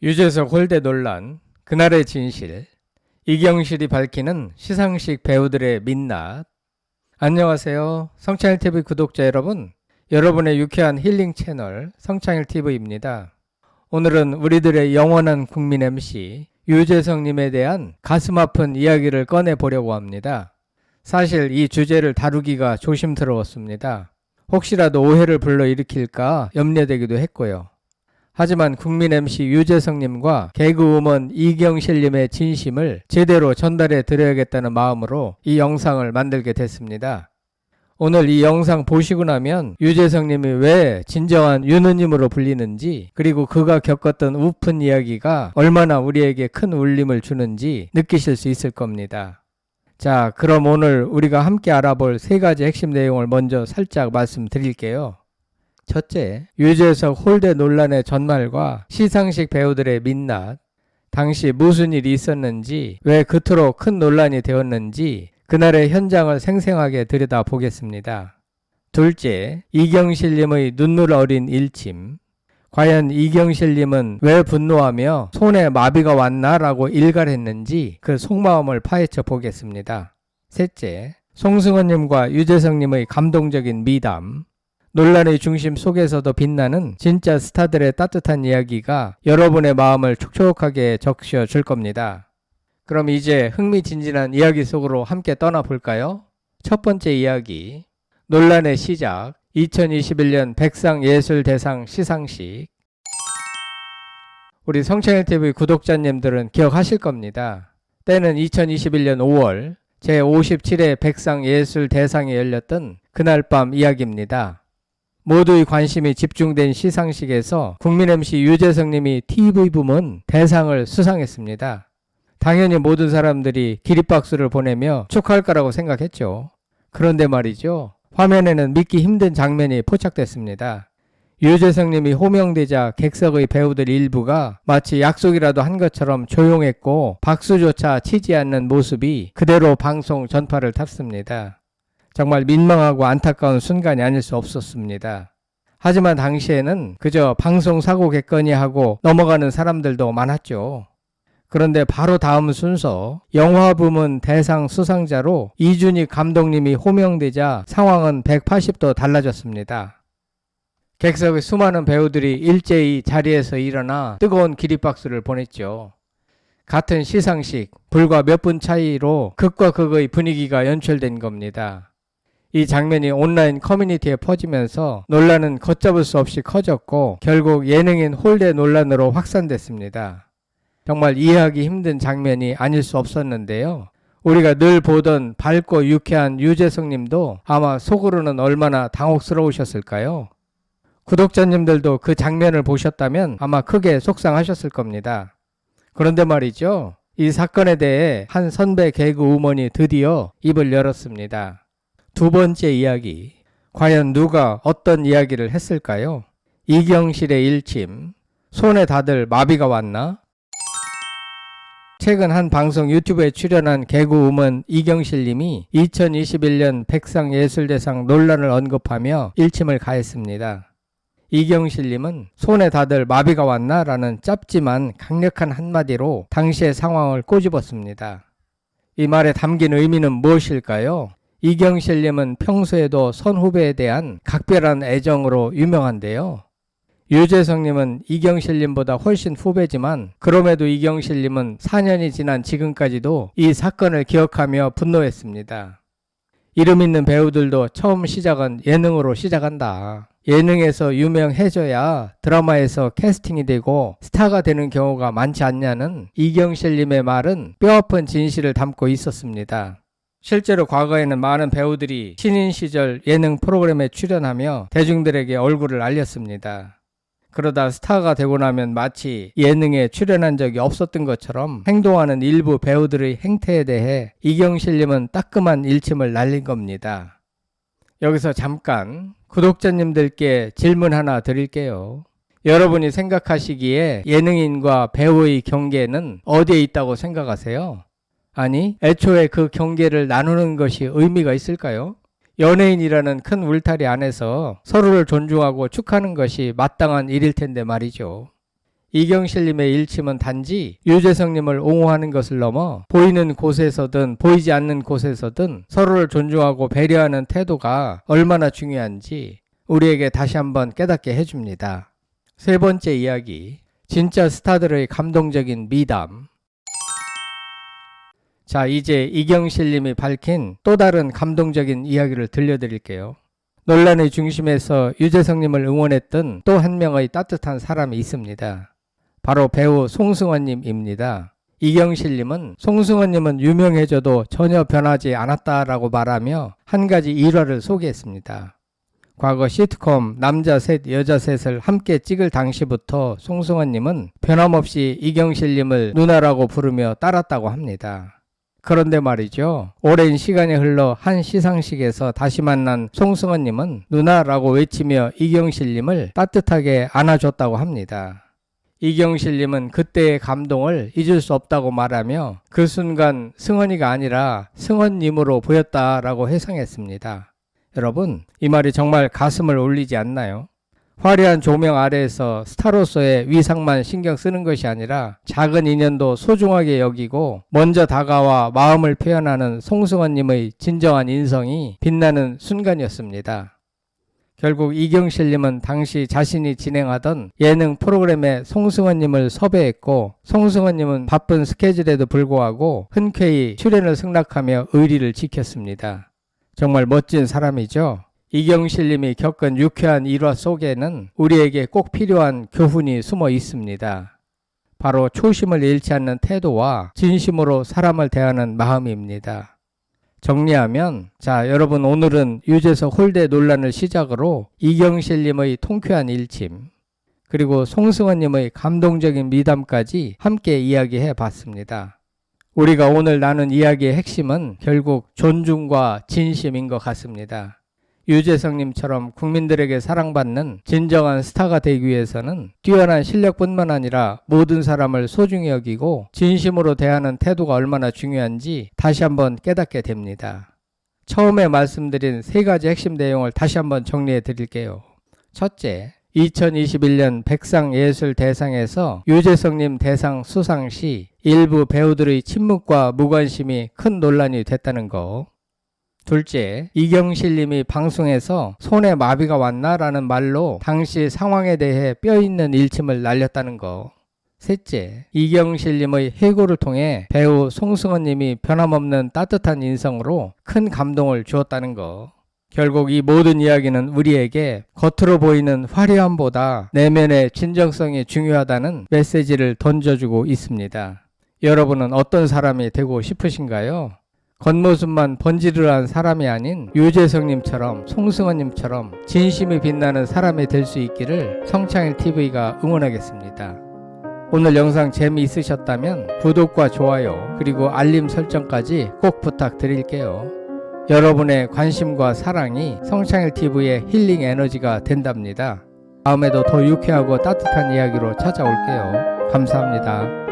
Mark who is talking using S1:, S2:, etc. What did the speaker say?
S1: 유재석 홀대 논란, 그날의 진실, 이경실이 밝히는 시상식 배우들의 민낯. 안녕하세요. 성창일TV 구독자 여러분, 여러분의 유쾌한 힐링 채널 성창일TV입니다. 오늘은 우리들의 영원한 국민 MC 유재석님에 대한 가슴 아픈 이야기를 꺼내보려고 합니다. 사실 이 주제를 다루기가 조심스러웠습니다. 혹시라도 오해를 불러일으킬까 염려되기도 했고요. 하지만 국민 MC 유재석님과 개그우먼 이경실님의 진심을 제대로 전달해 드려야겠다는 마음으로 이 영상을 만들게 됐습니다. 오늘 이 영상 보시고 나면 유재석님이 왜 진정한 윤우님으로 불리는지, 그리고 그가 겪었던 우픈 이야기가 얼마나 우리에게 큰 울림을 주는지 느끼실 수 있을 겁니다. 자, 그럼 오늘 우리가 함께 알아볼 세 가지 핵심 내용을 먼저 살짝 말씀드릴게요. 첫째, 유재석 홀대 논란의 전말과 시상식 배우들의 민낯, 당시 무슨 일이 있었는지, 왜 그토록 큰 논란이 되었는지 그날의 현장을 생생하게 들여다보겠습니다. 둘째, 이경실님의 눈물 어린 일침, 과연 이경실님은 왜 분노하며 손에 마비가 왔나 라고 일갈했는지 그 속마음을 파헤쳐 보겠습니다. 셋째, 송승헌님과 유재석님의 감동적인 미담, 논란의 중심 속에서도 빛나는 진짜 스타들의 따뜻한 이야기가 여러분의 마음을 촉촉하게 적셔줄 겁니다. 그럼 이제 흥미진진한 이야기 속으로 함께 떠나볼까요? 첫 번째 이야기, 논란의 시작, 2021년 백상예술대상 시상식. 우리 성창일TV 구독자님들은 기억하실 겁니다. 때는 2021년 5월 제57회 백상예술대상이 열렸던 그날 밤 이야기입니다. 모두의 관심이 집중된 시상식에서 국민 MC 유재석님이 TV 부문 대상을 수상했습니다. 당연히 모든 사람들이 기립박수를 보내며 축하할 거라고 생각했죠. 그런데 말이죠, 화면에는 믿기 힘든 장면이 포착됐습니다. 유재석님이 호명되자 객석의 배우들 일부가 마치 약속이라도 한 것처럼 조용했고 박수조차 치지 않는 모습이 그대로 방송 전파를 탔습니다. 정말 민망하고 안타까운 순간이 아닐 수 없었습니다. 하지만 당시에는 그저 방송사고겠거니 하고 넘어가는 사람들도 많았죠. 그런데 바로 다음 순서 영화 부문 대상 수상자로 이준익 감독님이 호명되자 상황은 180도 달라졌습니다. 객석의 수많은 배우들이 일제히 자리에서 일어나 뜨거운 기립박수를 보냈죠. 같은 시상식, 불과 몇 분 차이로 극과 극의 분위기가 연출된 겁니다. 이 장면이 온라인 커뮤니티에 퍼지면서 논란은 걷잡을 수 없이 커졌고 결국 예능인 홀대 논란으로 확산됐습니다. 정말 이해하기 힘든 장면이 아닐 수 없었는데요. 우리가 늘 보던 밝고 유쾌한 유재석님도 아마 속으로는 얼마나 당혹스러우셨을까요? 구독자님들도 그 장면을 보셨다면 아마 크게 속상하셨을 겁니다. 그런데 말이죠, 이 사건에 대해 한 선배 개그우먼이 드디어 입을 열었습니다. 두 번째 이야기, 과연 누가 어떤 이야기를 했을까요? 이경실의 일침, 손에 다들 마비가 왔나? 최근 한 방송 유튜브에 출연한 개그우먼 이경실님이 2021년 백상예술대상 논란을 언급하며 일침을 가했습니다. 이경실님은 손에 다들 마비가 왔나? 라는 짧지만 강력한 한마디로 당시의 상황을 꼬집었습니다. 이 말에 담긴 의미는 무엇일까요? 이경실님은 평소에도 선후배에 대한 각별한 애정으로 유명한데요. 유재석님은 이경실님보다 훨씬 후배지만 그럼에도 이경실님은 4년이 지난 지금까지도 이 사건을 기억하며 분노했습니다. 이름 있는 배우들도 처음 시작은 예능으로 시작한다. 예능에서 유명해져야 드라마에서 캐스팅이 되고 스타가 되는 경우가 많지 않냐는 이경실님의 말은 뼈아픈 진실을 담고 있었습니다. 실제로 과거에는 많은 배우들이 신인 시절 예능 프로그램에 출연하며 대중들에게 얼굴을 알렸습니다. 그러다 스타가 되고 나면 마치 예능에 출연한 적이 없었던 것처럼 행동하는 일부 배우들의 행태에 대해 이경실님은 따끔한 일침을 날린 겁니다. 여기서 잠깐 구독자님들께 질문 하나 드릴게요. 여러분이 생각하시기에 예능인과 배우의 경계는 어디에 있다고 생각하세요? 아니, 애초에 그 경계를 나누는 것이 의미가 있을까요? 연예인이라는 큰 울타리 안에서 서로를 존중하고 축하하는 것이 마땅한 일일 텐데 말이죠. 이경실님의 일침은 단지 유재석님을 옹호하는 것을 넘어 보이는 곳에서든 보이지 않는 곳에서든 서로를 존중하고 배려하는 태도가 얼마나 중요한지 우리에게 다시 한번 깨닫게 해줍니다. 세 번째 이야기, 진짜 스타들의 감동적인 미담. 자, 이제 이경실님이 밝힌 또 다른 감동적인 이야기를 들려드릴게요. 논란의 중심에서 유재석님을 응원했던 또 한 명의 따뜻한 사람이 있습니다. 바로 배우 송승헌님입니다. 이경실님은 송승헌님은 유명해져도 전혀 변하지 않았다라고 말하며 한 가지 일화를 소개했습니다. 과거 시트콤 남자 셋 여자 셋을 함께 찍을 당시부터 송승헌님은 변함없이 이경실님을 누나라고 부르며 따랐다고 합니다. 그런데 말이죠, 오랜 시간이 흘러 한 시상식에서 다시 만난 송승헌님은 누나라고 외치며 이경실님을 따뜻하게 안아줬다고 합니다. 이경실님은 그때의 감동을 잊을 수 없다고 말하며 그 순간 승헌이가 아니라 승헌님으로 보였다라고 회상했습니다. 여러분, 이 말이 정말 가슴을 울리지 않나요? 화려한 조명 아래에서 스타로서의 위상만 신경 쓰는 것이 아니라 작은 인연도 소중하게 여기고 먼저 다가와 마음을 표현하는 송승헌님의 진정한 인성이 빛나는 순간이었습니다. 결국 이경실님은 당시 자신이 진행하던 예능 프로그램에 송승헌님을 섭외했고, 송승헌님은 바쁜 스케줄에도 불구하고 흔쾌히 출연을 승낙하며 의리를 지켰습니다. 정말 멋진 사람이죠. 이경실님이 겪은 유쾌한 일화 속에는 우리에게 꼭 필요한 교훈이 숨어 있습니다. 바로 초심을 잃지 않는 태도와 진심으로 사람을 대하는 마음입니다. 정리하면, 자, 여러분, 오늘은 유재석 홀대 논란을 시작으로 이경실님의 통쾌한 일침, 그리고 송승헌님의 감동적인 미담까지 함께 이야기해 봤습니다. 우리가 오늘 나눈 이야기의 핵심은 결국 존중과 진심인 것 같습니다. 유재석님처럼 국민들에게 사랑받는 진정한 스타가 되기 위해서는 뛰어난 실력뿐만 아니라 모든 사람을 소중히 여기고 진심으로 대하는 태도가 얼마나 중요한지 다시 한번 깨닫게 됩니다. 처음에 말씀드린 세 가지 핵심 내용을 다시 한번 정리해 드릴게요. 첫째, 2021년 백상예술대상에서 유재석님 대상 수상 시 일부 배우들의 침묵과 무관심이 큰 논란이 됐다는 거. 둘째, 이경실님이 방송에서 손에 마비가 왔나? 라는 말로 당시 상황에 대해 뼈있는 일침을 날렸다는 거. 셋째, 이경실님의 해고를 통해 배우 송승헌님이 변함없는 따뜻한 인성으로 큰 감동을 주었다는 거. 결국 이 모든 이야기는 우리에게 겉으로 보이는 화려함보다 내면의 진정성이 중요하다는 메시지를 던져주고 있습니다. 여러분은 어떤 사람이 되고 싶으신가요? 겉모습만 번지르르한 사람이 아닌 유재석님처럼 송승헌님처럼 진심이 빛나는 사람이 될 수 있기를 성창일TV가 응원하겠습니다. 오늘 영상 재미있으셨다면 구독과 좋아요 그리고 알림 설정까지 꼭 부탁드릴게요. 여러분의 관심과 사랑이 성창일TV의 힐링 에너지가 된답니다. 다음에도 더 유쾌하고 따뜻한 이야기로 찾아올게요. 감사합니다.